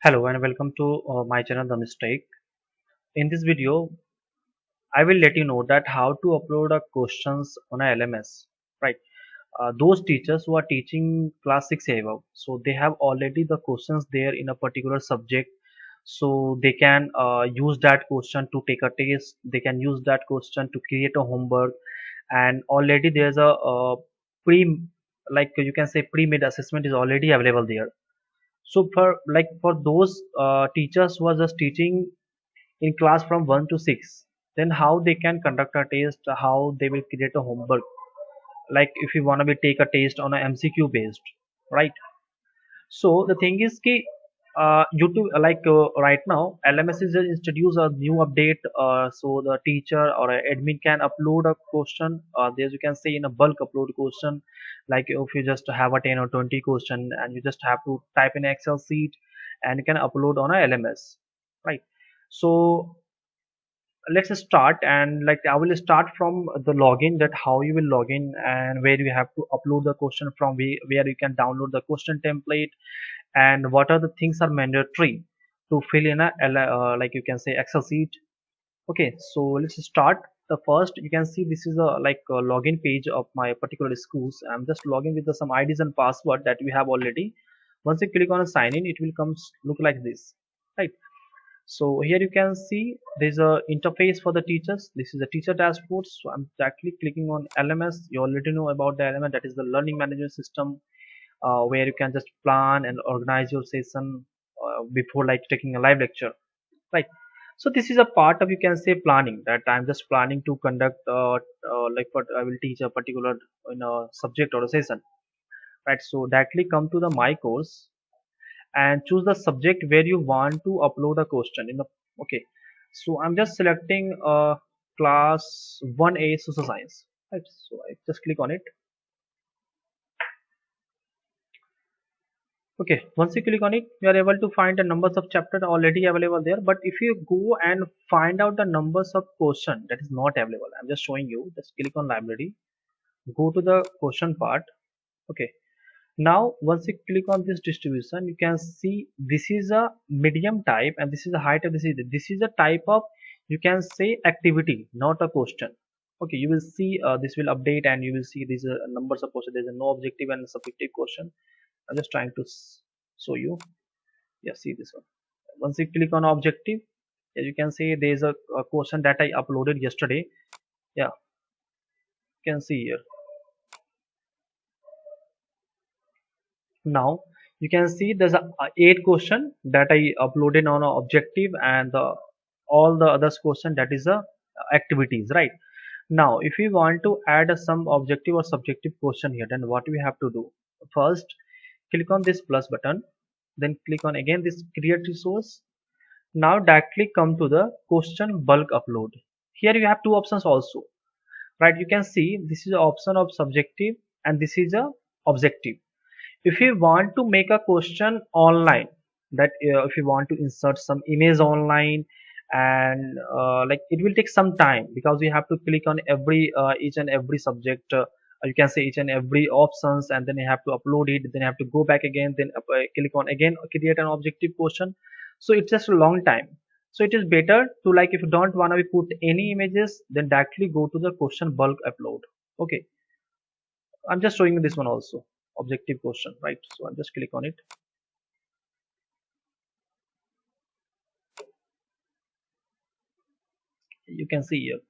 Hello and welcome to my channel The Mistake. In this video, I will let you know that how to upload a questions on a LMS. Right. Those teachers who are teaching class 6 above, so they have already the questions there in a particular subject. So they can use that question to take a test. They can use that question to create a homework, and already there's a pre, like you can say pre-made assessment is already available there. So for those teachers who are just teaching in class from 1 to 6, then how they can conduct a test, how they will create a homework, like if you want to be take a test on a MCQ based, right? So the thing is ki, YouTube right now LMS is just introduce a new update, so the teacher or a admin can upload a question, there you can say in a bulk upload question, like if you just have a 10 or 20 question and you just have to type in Excel sheet and you can upload on a LMS, right? So let's start, and like I will start from the login, that how you will log in and where you have to upload the question from, where you can download the question template, and what are the things are mandatory to fill in a like you can say Excel sheet. Okay, so let's start. The first you can see this is a a login page of my particular schools. I'm just logging with some IDs and password that we have already. Once you click on a sign in, it will come look like this, right? So here you can see there's a interface for the teachers. This is the teacher dashboard. So I'm actually clicking on LMS. You already know about the LMS, that is the learning management system, where you can just plan and organize your session before like taking a live lecture, right? So this is a part of, you can say, planning, that I'm just planning to conduct like what I will teach a particular in a subject or a session, right? So directly come to the my course and choose the subject where you want to upload a question in the. Okay, so I'm just selecting class 1A social science, right? So I just click on it. Okay, once you click on it, you are able to find the numbers of chapter already available there. But if you go and find out the numbers of question that is not available, I'm just showing you. Just click on library, go to the question part. Okay, now once you click on this distribution, you can see this is a medium type and this is a height of this is a type of, you can say, activity, not a question. Okay, you will see this will update and you will see these numbers of question. There is a no objective and subjective question. I'm just trying to show you. Yeah, see this one. Once you click on objective, as you can see, there is a question that I uploaded yesterday. Yeah, you can see here. Now you can see there's a 8 question that I uploaded on a objective, and all the others question that is a activities, right? Now if we want to add some objective or subjective question here, then what we have to do? First, click on this plus button, then click on again this create resource. Now directly come to the question bulk upload. Here you have two options also, right? You can see this is the option of subjective and this is a objective. If you want to make a question online, that if you want to insert some image online, and it will take some time because you have to click on every each and every subject, you can say each and every options, and then you have to upload it, then you have to go back again, then click on again create an objective question. So it's just a long time. So it is better to, like, if you don't want to put any images, then directly go to the question bulk upload. Okay, I'm just showing you this one also, objective question, right? So I'll just click on it. You can see here.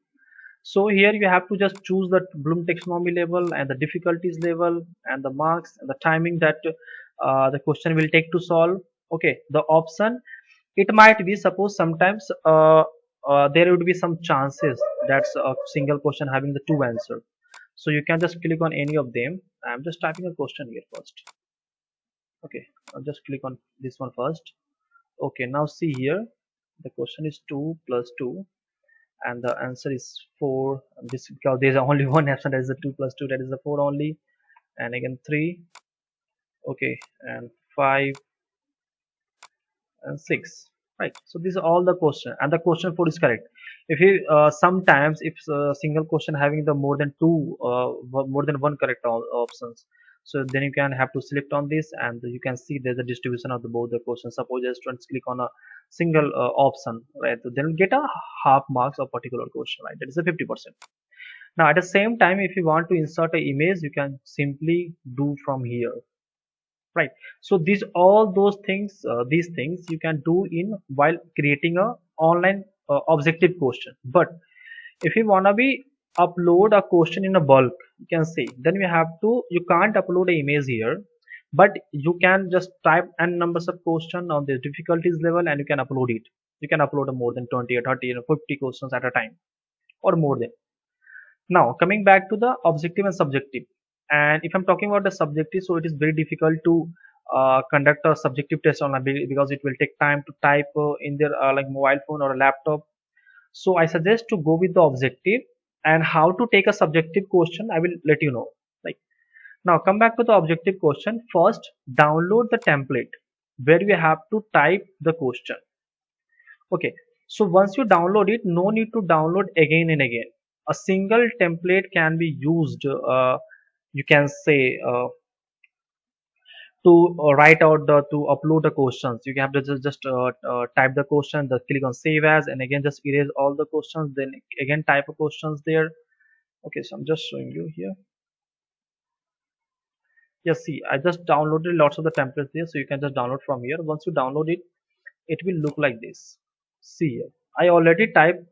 So here you have to just choose the Bloom taxonomy level and the difficulties level and the marks and the timing that the question will take to solve. Okay, the option, it might be, suppose sometimes there would be some chances that's a single question having the two answer. So you can just click on any of them. I'm just typing a question here first. Okay, I'll just click on this one first. Okay, now see here, the question is 2 plus 2 and the answer is 4. This because there's only one option, that is the 2 plus 2, that is the 4 only, and again 3. Okay, and 5 and 6, right? So these are all the question, and the question 4 is correct. If you sometimes if single question having the more than two more than one correct options, So then you can have to select on this, and you can see there's a distribution of the both the questions. Suppose the students click on a single option, right? So they'll get a half marks of particular question, right? That is a 50%. Now at the same time, if you want to insert an image, you can simply do from here, right? So these things you can do in while creating a online objective question. But if you wanna be upload a question in a bulk, you can say, then you can't upload an image here, but you can just type n numbers of question on the difficulties level and you can upload it. You can upload a more than 20 or 30 or 50 questions at a time, or more than. Now coming back to the objective and subjective, and if I'm talking about the subjective, so it is very difficult to conduct a subjective test online because it will take time to type in their like mobile phone or a laptop. So I suggest to go with the objective, and how to take a subjective question I will let you know. Like, now come back to the objective question. First, download the template where you have to type the question. Okay, so once you download it, no need to download again and again. A single template can be used, you can say, to write out the to upload the questions. You have to just type the question, the click on save as, and again just erase all the questions, then again type of questions there. Okay, so I'm just showing you here. Yes, see, I just downloaded lots of the templates here, so you can just download from here. Once you download it, it will look like this. See here, I already typed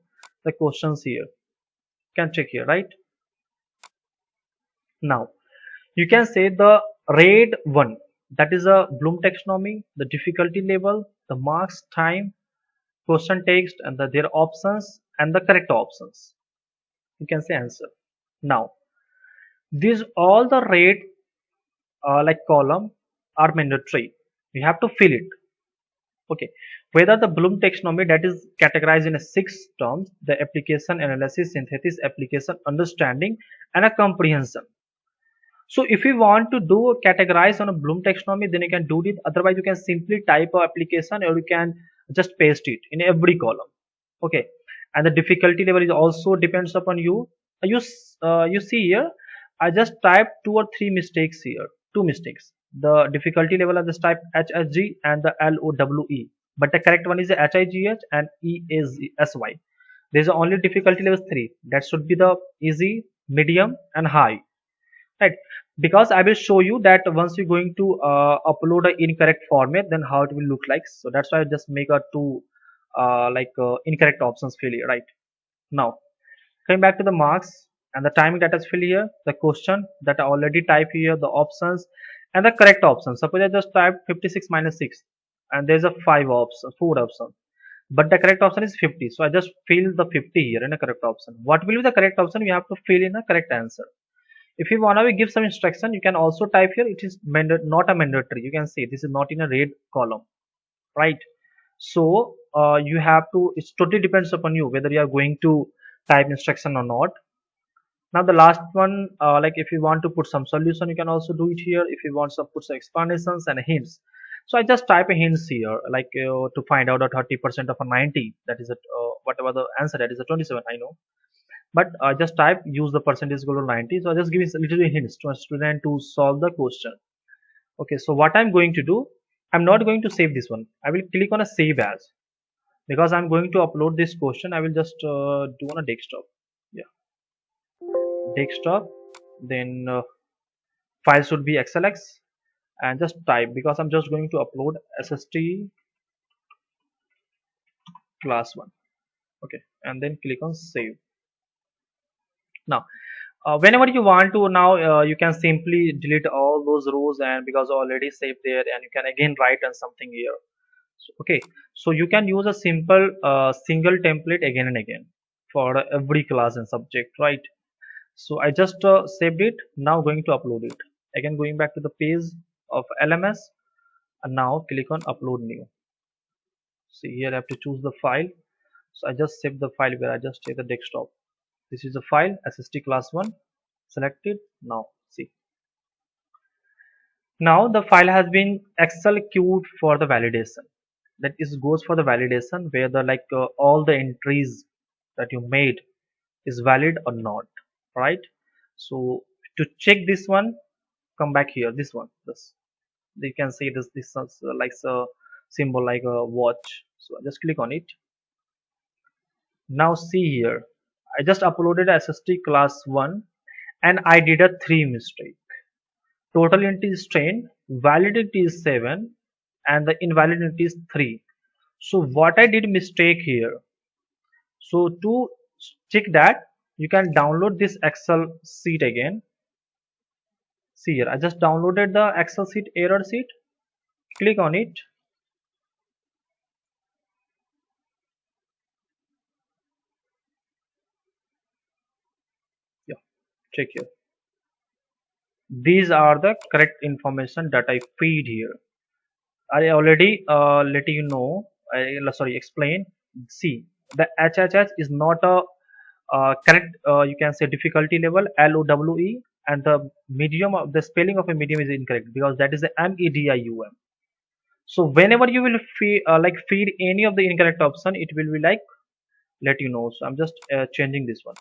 the questions here. You can check here, right? Now you can say the red one, that is a Bloom taxonomy, the difficulty level, the marks, time, question text, and their options and the correct options. You can say answer. Now these all the red like column are mandatory. You have to fill it. Okay, whether the Bloom taxonomy, that is categorized in a 6 terms: the application, analysis, synthesis, application, understanding, and a comprehension. So if you want to do a categorize on a Bloom taxonomy, then you can do it. Otherwise, you can simply type a application, or you can just paste it in every column. Okay, and the difficulty level is also depends upon you. You see here, I just typed 2 or 3 mistakes here. 2 mistakes. The difficulty level I just typed HSG and the LOWE, but the correct one is the HIGH and EASY. There is only difficulty level 3. That should be the easy, medium, and high, right? Because I will show you that once you're going to upload an incorrect format, then how it will look like. So that's why I just make a two incorrect options fill here, right? Now coming back to the marks and the timing that is fill here, the question that I already type here, the options and the correct options. Suppose I just type 56 minus 6 and there's a 4 options, but the correct option is 50. So I just fill the 50 here in a correct option. What will be the correct option? You have to fill in a correct answer. If you want to give some instruction, you can also type here. It is not a mandatory. You can see this is not in a red column, right? So you have to, it totally depends upon you whether you are going to type instruction or not. Now the last one, like if you want to put some solution, you can also do it here. If you want to put some explanations and hints, so I just type a hints here, like to find out a 30% of a 90, that is a whatever the answer, that is a 27, I know, but I just type use the percentage equal to 90. So I just give a little bit hints to a student to solve the question. Okay, so what I'm going to do, I'm not going to save this one. I will click on a save as, because I'm going to upload this question. I will just do on a desktop. Yeah, desktop. Then file should be XLX, and just type, because I'm just going to upload SST class 1. Okay, and then click on save. Now whenever you want to, now you can simply delete all those rows, and because already saved there, and you can again write on something here. So, okay, so you can use a simple single template again and again for every class and subject, right? So I just saved it. Now going to upload it again, going back to the page of LMS, and now click on upload new. See here I have to choose the file. So I just saved the file where I just take the desktop. This is the file SST class 1, selected. Now see, now the file has been Excel queued for the validation. That is goes for the validation where the all the entries that you made is valid or not, right? So to check this one, come back here, this one, this, you can see this is like a symbol like a watch. So I just click on it. Now see here, I just uploaded SST class 1 and I did a 3 mistake. Total int is 10, validity is 7, and the invalidity is 3. So what I did mistake here. So to check that, you can download this Excel sheet again. See here, I just downloaded the Excel sheet, error sheet. Click on it. Yeah, check here. These are the correct information that I feed here. I already let you know. Sorry, explain. See, the HHH is not a correct. You can say difficulty level LOWE, and the medium of the spelling of a medium is incorrect because that is the MEDIUM. So whenever you will feed feed any of the incorrect option, it will be like let you know. So I'm just changing this one,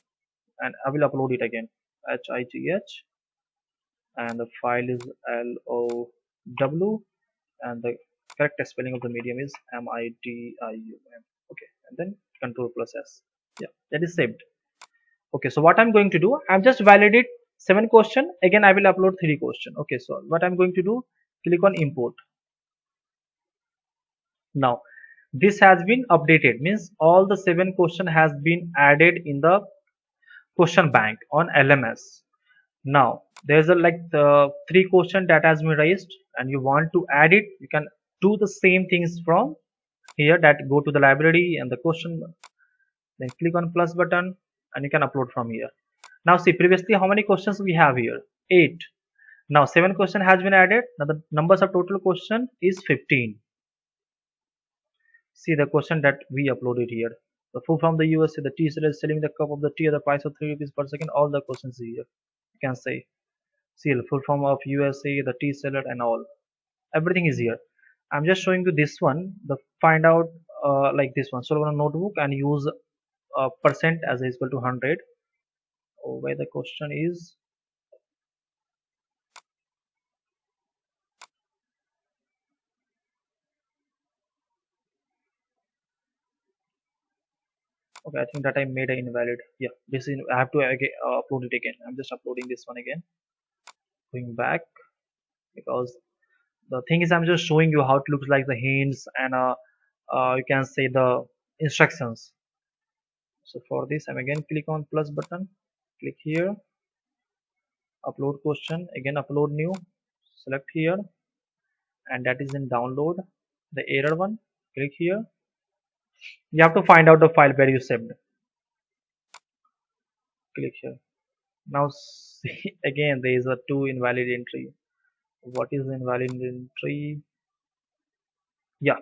and I will upload it again. HIGH, and the file is LOW, and the correct spelling of the medium is MIDIUM. Okay, and then Control plus S. Yeah, that is saved. Okay, so what I'm going to do, I'm just validate 7 question. Again, I will upload 3 question. Okay, so what I'm going to do, click on import. Now this has been updated, means all the 7 question has been added in the question bank on LMS. Now there's a like the 3 question that has been raised and you want to add it, you can do the same things from here, that go to the library and the question, then click on plus button and you can upload from here. Now see, previously how many questions we have here? 8. Now 7 question has been added. Now the numbers of total question is 15. See the question that we uploaded here. The food from the USA, the tea seller is selling the cup of the tea at the price of 3 rupees per second. All the questions here. You can say, see the full form of USA, the tea seller, and all. Everything is here. I'm just showing you this one. The find out like this one. So on a notebook and use percent as is equal to 100. Oh, where the question is. Okay, I think that I made an invalid. Yeah, this is I have to again, upload it again. I'm just uploading this one again. Going back because the thing is I'm just showing you how it looks like the hints and you can say the instructions. So for this, I'm again click on plus button. Click here. Upload question. Again upload new. Select here, and that is in download. The error one. Click here. You have to find out the file where you saved. Click here. Now see, again there is a 2 invalid entry. What is the invalid entry? Yeah,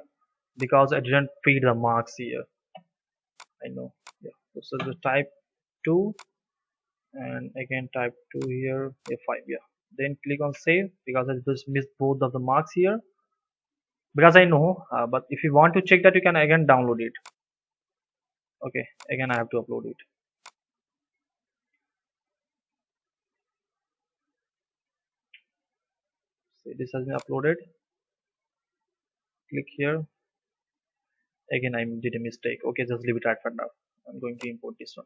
because I didn't feed the marks here. I know. Yeah. So the type 2 and again type 2 here, F5. Yeah. Then click on save because I just missed both of the marks here. Because I know, but if you want to check that, you can again download it. Okay, again I have to upload it. So this has been uploaded. Click here. Again I did a mistake. Okay, just leave it right for now. I'm going to import this one.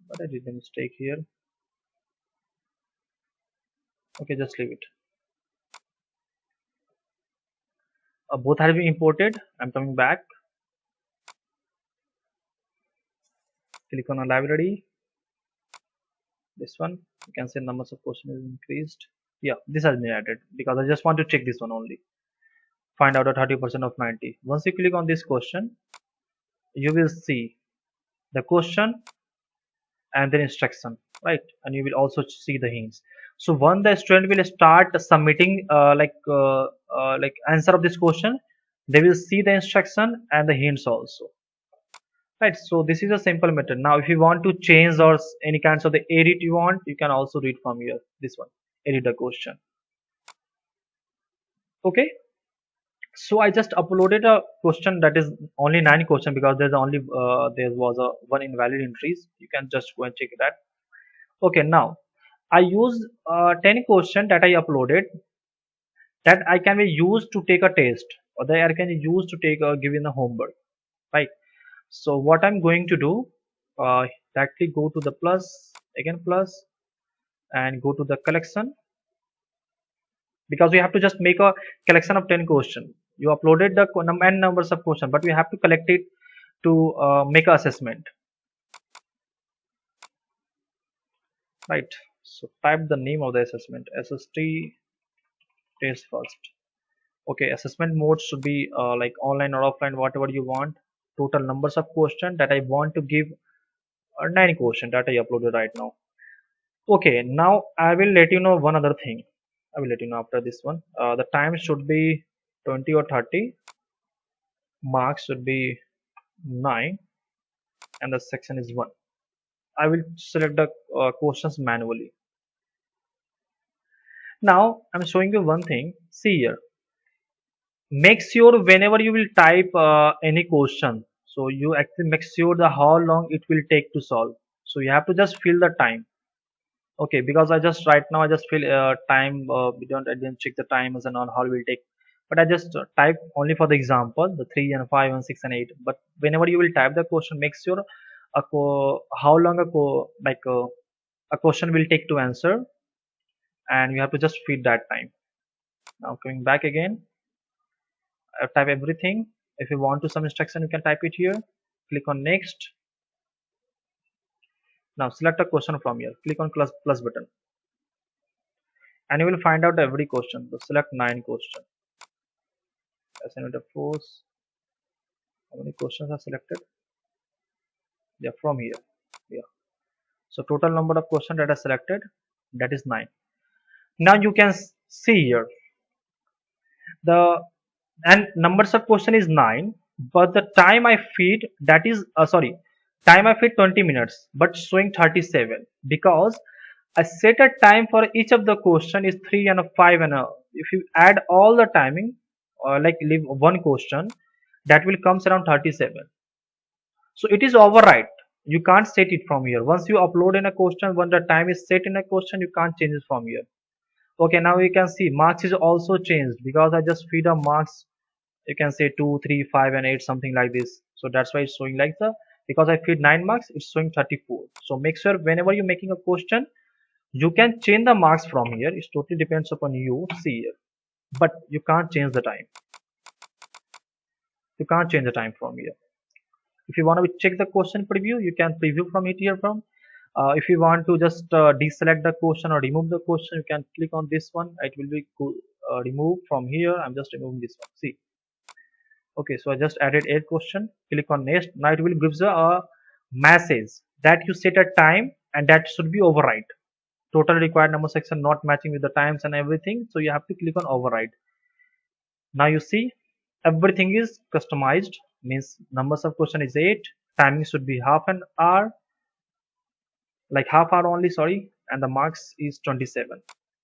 But I did a mistake here. Okay, just leave it. Both have been imported. I'm coming back. Click on a library. This one, you can say numbers of question is increased. Yeah, this has been added because I just want to check this one only. Find out a 30% of 90. Once you click on this question, you will see the question and then instruction, right? And you will also see the hints. So when the student will start submitting like answer of this question, they will see the instruction and the hints also, right? So this is a simple method. Now if you want to change or any kinds of the edit you want, you can also read from here, this one, edit the question. Okay, so I just uploaded a question that is only 9 question because there's only there was a one invalid entries. You can just go and check that. Okay, now I use 10 question that I uploaded that I can be used to take a test, or that I can use to take a given a homework, right? So what I'm going to do, directly go to the plus, again plus, and go to the collection, because we have to just make a collection of 10 question. You uploaded the n numbers of question, but we have to collect it to make a assessment, right? So type the name of the assessment, SST test first. Okay, assessment mode should be like online or offline, whatever you want. Total numbers of question that I want to give, 9 question that I uploaded right now. Okay, now I will let you know one other thing. I will let you know after this one. The time should be 20 or 30. Marks should be 9, and the section is 1. I will select the questions manually. Now I'm showing you one thing. See here. Make sure whenever you will type any question, so you actually make sure the how long it will take to solve. So you have to just fill the time. Okay, because I just right now I just fill time. I didn't check the times and on how it will take, but I just type only for the example the 3 and 5 and 6 and 8. But whenever you will type the question, make sure how long a question will take to answer, and you have to just feed that time. Now coming back again, I type everything. If you want to some instruction, you can type it here. Click on next. Now select a question from here. Click on plus button, and you will find out every question. So select 9 question. Assignment of force. How many questions are selected? Yeah, from here. Yeah. So total number of questions that are selected, that is 9. Now you can see here the and numbers of question is 9, but the time I feed, that is sorry, time I feed 20 minutes, but showing 37 because I set a time for each of the question is 3 and a 5 and a, if you add all the timing or like leave one question, that will comes around 37. So it is override. You can't set it from here. Once you upload in a question, when the time is set in a question, you can't change it from here. Okay, now you can see marks is also changed because I just feed a marks. You can say 2, 3, 5 and 8, something like this. So that's why it's showing like the, because I feed 9 marks, it's showing 34. So make sure whenever you're making a question, you can change the marks from here. It totally depends upon you. See here, but you can't change the time. You can't change the time from here. If you want to check the question preview, you can preview from it here from. If you want to just deselect the question or remove the question, you can click on this one. It will be removed from here. I'm just removing this one. See. Okay, so I just added a question. Click on next. Now it will gives a message that you set a time and that should be override. Total required number section not matching with the times and everything. So you have to click on override. Now you see everything is customized. Means numbers of question is 8. Timing should be half an hour, like half hour only. Sorry, and the marks is 27.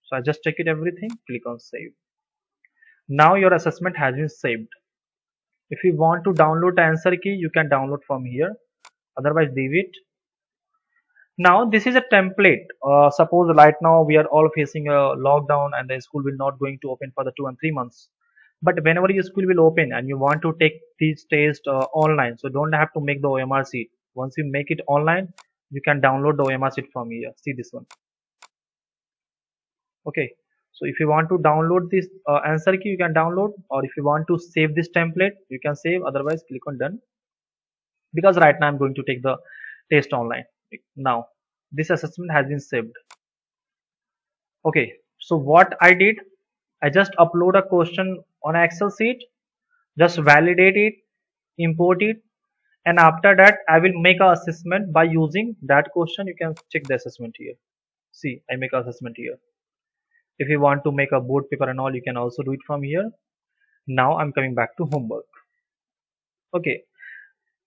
So I just check it everything. Click on save. Now your assessment has been saved. If you want to download the answer key, you can download from here. Otherwise, leave it. Now, this is a template. Suppose right now we are all facing a lockdown and the school will not going to open for the 2 and 3 months. But whenever your school will open and you want to take these tests online, so don't have to make the OMR sheet. Once you make it online, you can download the OMR sheet from here. See this one. Okay. So if you want to download this answer key, you can download, or if you want to save this template, you can save. Otherwise, click on done. Because right now I'm going to take the test online. Now this assessment has been saved. Okay, so what I did, I just upload a question on an Excel sheet, just validate it, import it, and after that I will make an assessment by using that question. You can check the assessment here. See, I make an assessment here. If you want to make a board paper and all, you can also do it from here. Now I'm coming back to homework. Okay,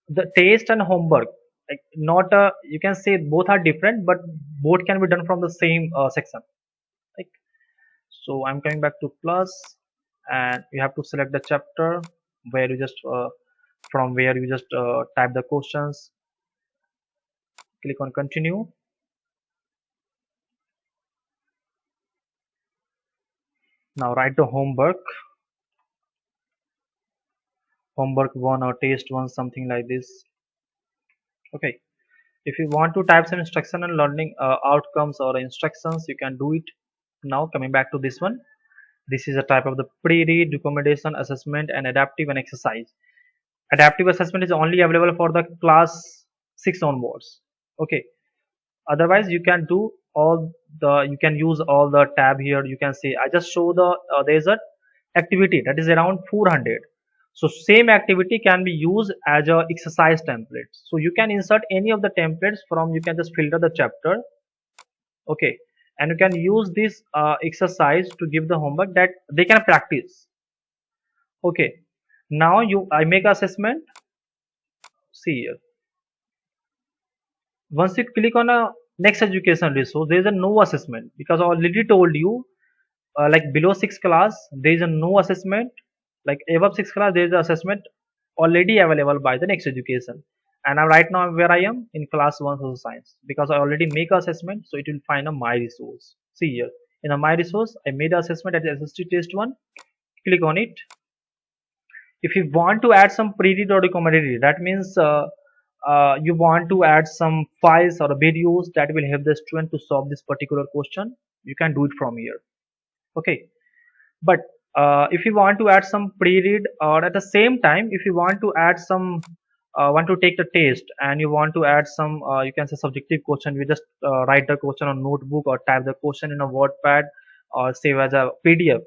the test and homework, like not a, you can say both are different, but both can be done from the same section. Like, so I'm coming back to plus, and you have to select the chapter where you just from where you just type the questions. Click on continue. Now write the homework one or test one, something like this. Okay, if you want to type some instruction and learning outcomes or instructions, you can do it. Now coming back to this one, this is a type of the pre-read, recommendation, assessment, and adaptive and exercise. Adaptive assessment is only available for the class 6 onwards. Okay, otherwise you can do all the, you can use all the tab here. You can see I just show the there's a activity that is around 400. So same activity can be used as a exercise template, so you can insert any of the templates from, you can just filter the chapter. Okay, and you can use this exercise to give the homework that they can practice. Okay, now you I make assessment. See here, once you click on a next education resource, there is a no assessment, because I already told you like below 6 class there is a no assessment, like above 6 class there is an assessment already available by the next education. And I right now where I am in class 1 social science, because I already make assessment, so it will find a my resource. See here, in a my resource I made assessment at SST test 1. Click on it. If you want to add some pre-read or recommended read, that means you want to add some files or videos that will help the student to solve this particular question, you can do it from here. Okay, but if you want to add some pre-read, or at the same time if you want to add some want to take the test and you want to add some you can say subjective question, you just write the question on notebook or type the question in a wordpad or save as a PDF,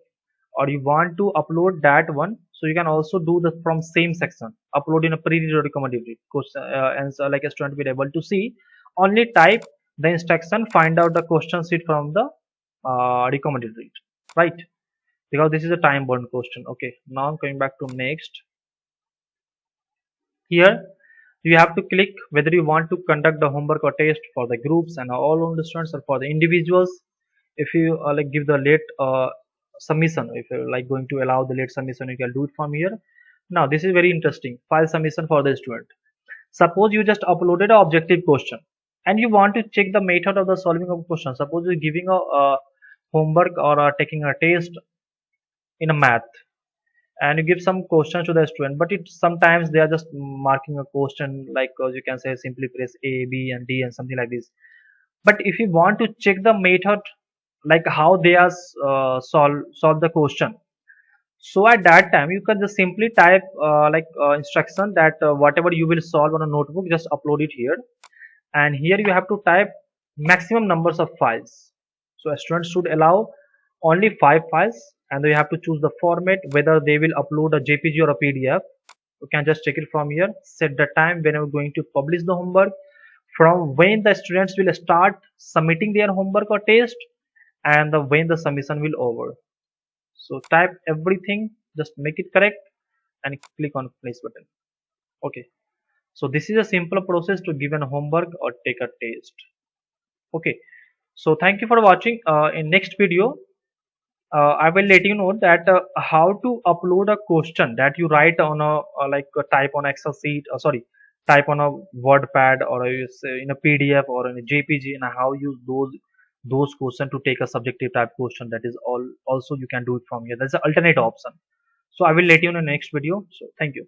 or you want to upload that one, so you can also do the from same section, upload in a pre-read or recommended read question, and so like a student will be able to see, only type the instruction, find out the question sheet from the recommended read, right? Because this is a time bound question. Okay, now I'm coming back to next. Here you have to click whether you want to conduct the homework or test for the groups and all on the students, or for the individuals. If you like give the late submission, if you're like going to allow the late submission, you can do it from here. Now this is very interesting, file submission for the student. Suppose you just uploaded an objective question and you want to check the method of the solving of question. Suppose you're giving a homework or taking a test in a math, and you give some questions to the student, but it sometimes they are just marking a question like you can say simply press A, B and D and something like this. But if you want to check the method, like how they are solve the question, so at that time you can just simply type instruction that whatever you will solve on a notebook, just upload it here. And here you have to type maximum numbers of files. So a student should allow only 5 files, and they have to choose the format, whether they will upload a JPG or a PDF. You can just check it from here. Set the time when you're going to publish the homework, from when the students will start submitting their homework or test, and when the submission will over. So type everything, just make it correct and click on place button. Okay, so this is a simple process to give an homework or take a test. Okay, so thank you for watching. In next video I will let you know that how to upload a question that you write on a type on Excel sheet, sorry, type on a WordPad, or you say in a PDF or in a JPG, and how you those question to take a subjective type question. That is all. Also, you can do it from here. That's an alternate option. So I will let you in the next video. So thank you.